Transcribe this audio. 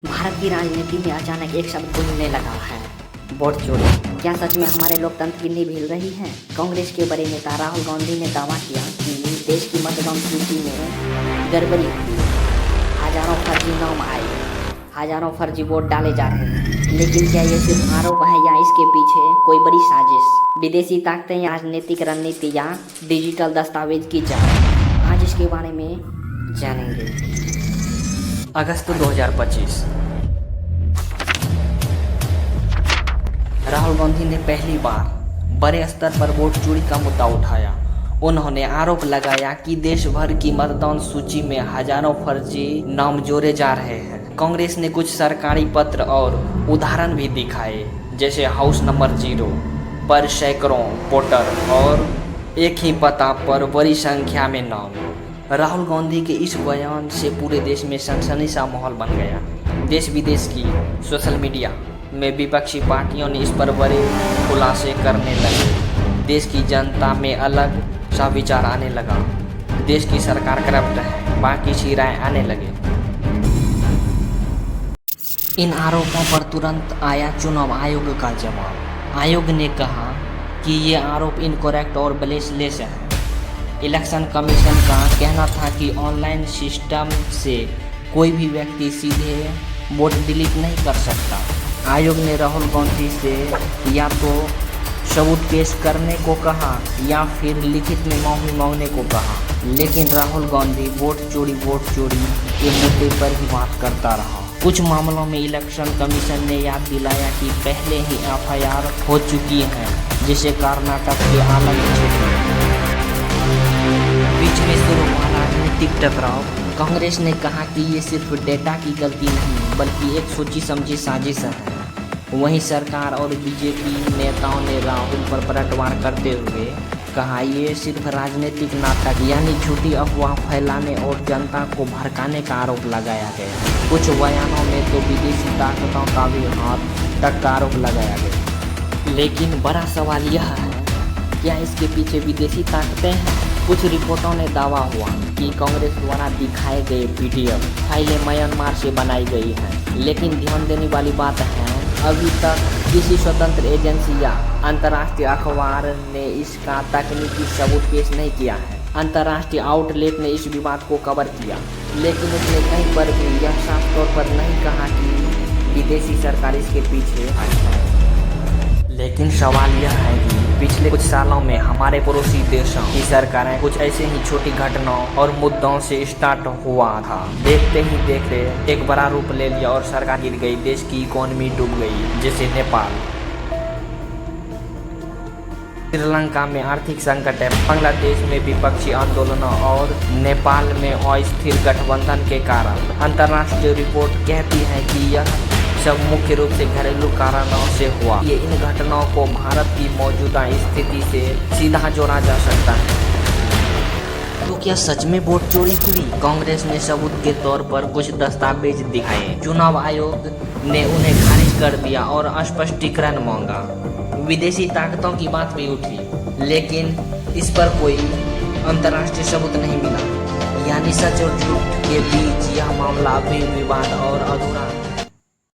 भारत की राजनीति में अचानक एक शब्द गूंजने लगा है, वोट चोरी। क्या सच में हमारे लोकतंत्र की नींव हिल रही है? कांग्रेस के बड़े नेता राहुल गांधी ने दावा किया कि देश की मतदान सूची में गड़बड़ी हुई, हजारों फर्जी नाम आए, हजारों फर्जी वोट डाले जा रहे हैं। लेकिन क्या ये सिर्फ आरोप है या इसके पीछे कोई बड़ी साजिश, विदेशी ताकतें या राजनीतिक रणनीति या डिजिटल दस्तावेज की जांच? आज इसके बारे में जानेंगे। अगस्त 2025। राहुल गांधी ने पहली बार बड़े स्तर पर वोट चोरी का मुद्दा उठाया। उन्होंने आरोप लगाया कि देश भर की मतदान सूची में हजारों फर्जी नाम जोड़े जा रहे हैं। कांग्रेस ने कुछ सरकारी पत्र और उदाहरण भी दिखाए, जैसे हाउस नंबर 0 पर सैकड़ों वोटर और एक ही पता पर बड़ी संख्या में नाम। राहुल गांधी के इस बयान से पूरे देश में सनसनी सा माहौल बन गया। देश विदेश की सोशल मीडिया में विपक्षी पार्टियों ने इस पर बड़े खुलासे करने लगे। देश की जनता में अलग सा विचार आने लगा। देश की सरकार करप्ट है, बाकी सी राय आने लगे। इन आरोपों पर तुरंत आया चुनाव आयोग का जवाब। आयोग ने कहा कि ये आरोप इनकरेक्ट और बेसलेस है। इलेक्शन कमीशन का कहना था कि ऑनलाइन सिस्टम से कोई भी व्यक्ति सीधे वोट डिलीट नहीं कर सकता। आयोग ने राहुल गांधी से या तो सबूत पेश करने को कहा या फिर लिखित में माफी मांगने को कहा, लेकिन राहुल गांधी वोट चोरी के मुद्दे पर ही बात करता रहा। कुछ मामलों में इलेक्शन कमीशन ने याद दिलाया कि पहले ही एफआईआर हो चुकी है, जिसे कर्नाटक के आलम क्षेत्र बीच में शुरू हुआ राजनीतिक टकराव। कांग्रेस ने कहा कि ये सिर्फ डेटा की गलती नहीं बल्कि एक सोची समझी साजिश है। वहीं सरकार और बीजेपी नेताओं ने राहुल पर पलटवार करते हुए कहा ये सिर्फ राजनीतिक नाटक यानी झूठी अफवाह फैलाने और जनता को भड़काने का आरोप लगाया गया। कुछ बयानों में तो विदेशी ताकतों का भी हाथ तक का आरोप लगाया गया। लेकिन बड़ा सवाल यह है, क्या इसके पीछे विदेशी ताकतें हैं? कुछ रिपोर्टों ने दावा हुआ कि कांग्रेस द्वारा दिखाए गए पीडीएफ फाइलें म्यांमार से बनाई गई हैं, लेकिन ध्यान देने वाली बात है अभी तक किसी स्वतंत्र एजेंसी या अंतर्राष्ट्रीय अखबार ने इसका तकनीकी सबूत पेश नहीं किया है। अंतर्राष्ट्रीय आउटलेट ने इस विवाद को कवर किया, लेकिन उसने कहीं पर भी यह साफ तौर पर नहीं कहा कि विदेशी सरकार इसके पीछे है। लेकिन सवाल यह है कि पिछले कुछ सालों में हमारे पड़ोसी देशों की सरकारें कुछ ऐसे ही छोटी घटनाओं और मुद्दों से स्टार्ट हुआ था, देखते ही देखते एक बड़ा रूप ले लिया और सरकार गिर गई, देश की इकोनॉमी डूब गई। जैसे नेपाल, श्रीलंका में आर्थिक संकट है, बांग्लादेश में विपक्षी आंदोलनों और नेपाल में अस्थिर गठबंधन के कारण। अंतर्राष्ट्रीय रिपोर्ट कहती है कि यह सब मुख्य रूप से घरेलू कारणों से हुआ। ये इन घटनाओं को भारत की मौजूदा स्थिति से सीधा जोड़ा जा सकता है। तो क्या सच में वोट चोरी हुई? कांग्रेस ने सबूत के तौर पर कुछ दस्तावेज दिखाए। चुनाव आयोग ने उन्हें खारिज कर दिया और स्पष्टीकरण मांगा। विदेशी ताकतों की बात भी उठी, लेकिन इस पर कोई अंतर्राष्ट्रीय सबूत नहीं मिला। यानी सच और झूठ के बीच यह मामला अभी विवाद और अधूरा